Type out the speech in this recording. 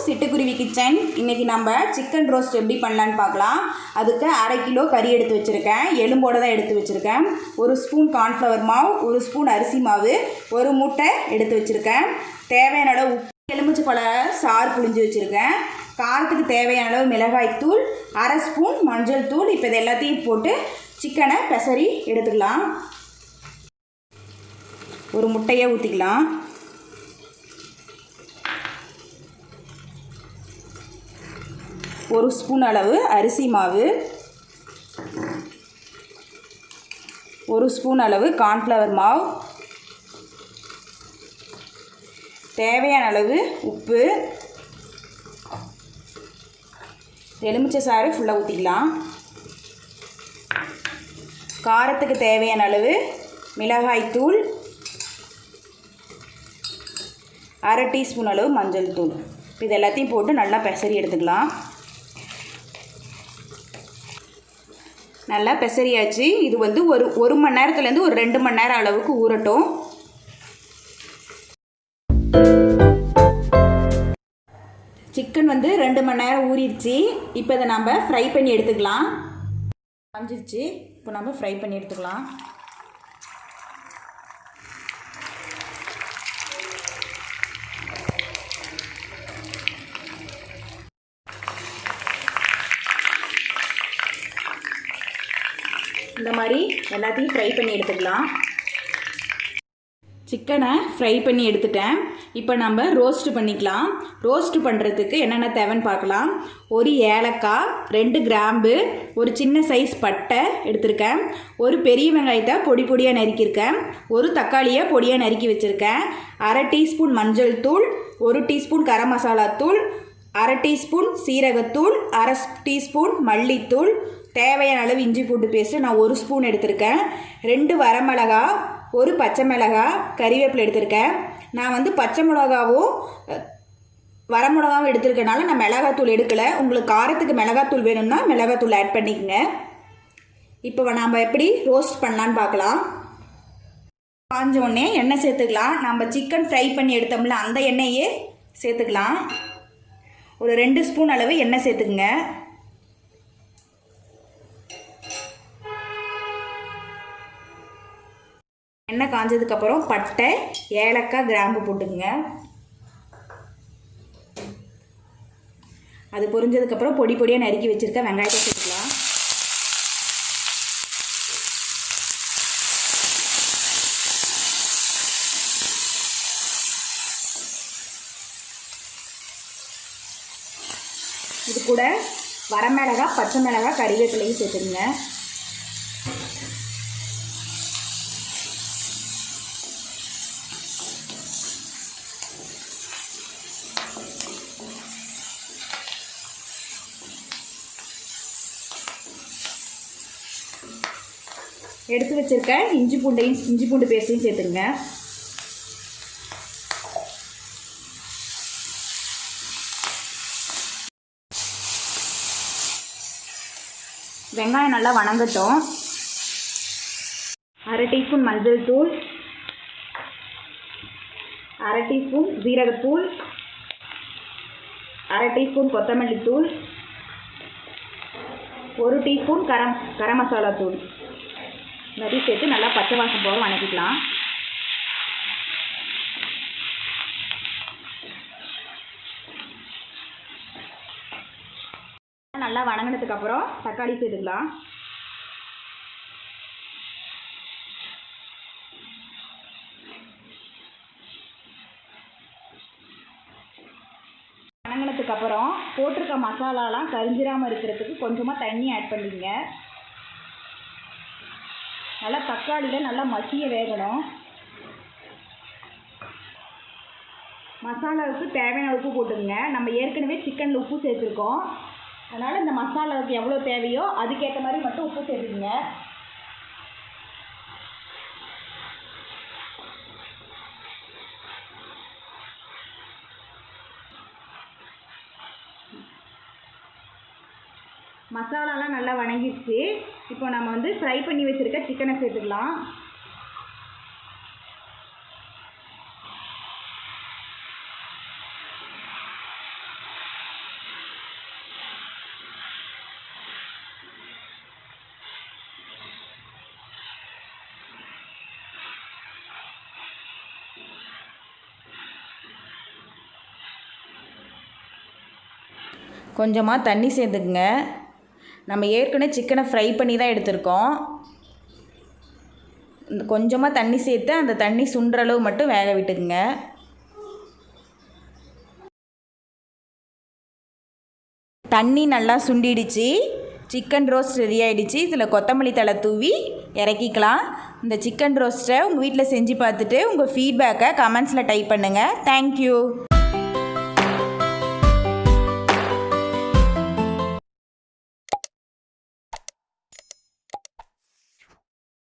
சிட்டுக்குருவி கிச்சன். இன்றைக்கி நம்ம சிக்கன் ரோஸ்ட் எப்படி பண்ணலான்னு பார்க்கலாம். அதுக்கு 1/2 கிலோ கறி எடுத்து வச்சுருக்கேன். எலும்போடு தான் எடுத்து வச்சுருக்கேன். 1 ஸ்பூன் கார்ன்ஃப்ளவர் மாவு, 1 ஸ்பூன் அரிசி மாவு, 1 முட்டை எடுத்து வச்சுருக்கேன். தேவையான அளவு உப்பு, எலுமிச்சை பழ சாறு புழிஞ்சு வச்சுருக்கேன். காரத்துக்கு தேவையான அளவு மிளகாய்த்தூள், 1/2 ஸ்பூன் மஞ்சள் தூள். இப்போ இது எல்லாத்தையும் போட்டு சிக்கனை பெசரி எடுத்துக்கலாம். ஒரு முட்டையை ஊற்றிக்கலாம். ஒரு ஸ்பூன் அளவு அரிசி மாவு, 1 ஸ்பூன் அளவு கார்ன்ஃப்ளவர் மாவு, தேவையான அளவு உப்பு, எலுமிச்சை சாறு ஃபுல்லாக ஊற்றிக்கலாம். காரத்துக்கு தேவையான அளவு மிளகாய்த்தூள், 1/2 டீஸ்பூன் அளவு மஞ்சள் தூள். இது எல்லாத்தையும் போட்டு நல்லா பெசரி எடுத்துக்கலாம். நல்லா பெசரியாச்சு. இது வந்து ஒரு மணி நேரத்துலேருந்து ஒரு 2 மணி நேரம் அளவுக்கு ஊறட்டும். சிக்கன் வந்து 2 மணி நேரம் ஊறிடுச்சு. இப்போ இதை நம்ம ஃப்ரை பண்ணி எடுத்துக்கலாம். காஞ்சிருச்சு. இப்போ நம்ம ஃப்ரை பண்ணி எடுத்துக்கலாம். இந்த மாதிரி எல்லாத்தையும் ஃப்ரை பண்ணி எடுத்துக்கலாம். சிக்கனை ஃப்ரை பண்ணி எடுத்துட்டேன். இப்போ நம்ம ரோஸ்ட் பண்ணிக்கலாம். ரோஸ்ட் பண்ணுறதுக்கு என்னென்ன தேவைன்னு பார்க்கலாம். 1 ஏலக்காய், 2 கிராம்பு, ஒரு சின்ன சைஸ் பட்டை எடுத்திருக்கேன். ஒரு பெரிய வெங்காயத்தை பொடி பொடியாக நறுக்கியிருக்கேன். ஒரு தக்காளியை பொடியாக நறுக்கி வச்சுருக்கேன். 1/2 டீஸ்பூன் மஞ்சள் தூள், 1 டீஸ்பூன் கரம் மசாலா தூள், 1/2 டீஸ்பூன் சீரகத்தூள், 1/2 டீஸ்பூன் மல்லித்தூள், தேவையான அளவு இஞ்சி பூண்டு பேஸ்ட்டு நான் 1 ஸ்பூன் எடுத்திருக்கேன். 2 வரமிளகா, 1 பச்சை மிளகாய், கறிவேப்பிலை எடுத்திருக்கேன். நான் வந்து பச்சை மிளகாவும் வரமிளகாவும் எடுத்திருக்கனால நான் மிளகாத்தூள் எடுக்கலை. உங்களுக்கு காரத்துக்கு மிளகாத்தூள் வேணும்னா மிளகாத்தூள் ஆட் பண்ணிக்கங்க. இப்போ நாம் எப்படி ரோஸ்ட் பண்ணலான்னு பார்க்கலாம். காஞ்ச உடனே எண்ணெய் சேர்த்துக்கலாம். நம்ம சிக்கன் ஃப்ரை பண்ணி எடுத்தோம்ல அந்த எண்ணெயே சேர்த்துக்கலாம். ஒரு 2 ஸ்பூன் அளவு எண்ணெய் சேர்த்துக்குங்க. எண்ணெய் காஞ்சதுக்கப்புறம் பட்டை, ஏலக்காய், கிராம்பு போட்டுக்குங்க. அது பொரிஞ்சதுக்கப்புறம் பொடி பொடியாக நறுக்கி வச்சுருக்க வெங்காயத்தை சேர்த்துக்கலாம். இது கூட வரமிளகாய், பச்சை மிளகாய், கறிவேப்பிலையும் சேர்த்துக்குங்க. எடுத்து வச்சிருக்க இஞ்சி பூண்டு பேஸ்ட்டையும் சேர்த்துங்க. வெங்காயம் நல்லா வணங்கட்டும். 1/2 டீஸ்பூன் மஞ்சள் தூள், 1/2 டீஸ்பூன் ஜீரகத்தூள், 1/2 டீஸ்பூன் கொத்தமல்லி தூள், 1 டீஸ்பூன் கரம் மசாலா தூள் நிறைய சேர்த்து நல்லா பச்சை வாசம் போக வணக்கிக்கலாம். நல்லா வணங்கினதுக்கப்புறம் தக்காளி சேர்த்துக்கலாம். வணங்கினதுக்கப்புறம் போட்டிருக்க மசாலாலாம் கரிஞ்சிராமல் இருக்கிறதுக்கு கொஞ்சமாக தண்ணி ஆட் பண்ணிங்க. நல்லா தக்காளியில் நல்லா மசிய வேகணும். மசாலாவுக்கு தேவையான உப்பு போட்டுங்க. நம்ம ஏற்கனவே சிக்கனில் உப்பு சேர்த்துருக்கோம். அதனால் இந்த மசாலாவுக்கு எவ்வளோ தேவையோ அதுக்கேற்ற மாதிரி மட்டும் உப்பு சேர்த்துக்குங்க. மசாலாலாம் நல்லா வணங்கிடுச்சு. இப்போ நம்ம வந்து ஃப்ரை பண்ணி வச்சுருக்க சிக்கனை சேர்த்துக்கலாம். கொஞ்சமாக தண்ணி சேர்த்துக்குங்க. நம்ம ஏற்கனவே சிக்கனை ஃப்ரை பண்ணி தான் எடுத்திருக்கோம். கொஞ்சமாக தண்ணி சேர்த்து அந்த தண்ணி சுண்டுற அளவு மட்டும் வேக விட்டுக்குங்க. தண்ணி நல்லா சுண்டிடுச்சு. சிக்கன் ரோஸ்ட் ரெடி ஆகிடுச்சு. இதில் கொத்தமல்லி தழை தூவி இறக்கிக்கலாம். இந்த சிக்கன் ரோஸ்ட்டை உங்கள் வீட்டில் செஞ்சு பார்த்துட்டு உங்கள் ஃபீட்பேக்கை கமெண்ட்ஸில் டைப் பண்ணுங்கள். தேங்க்யூ.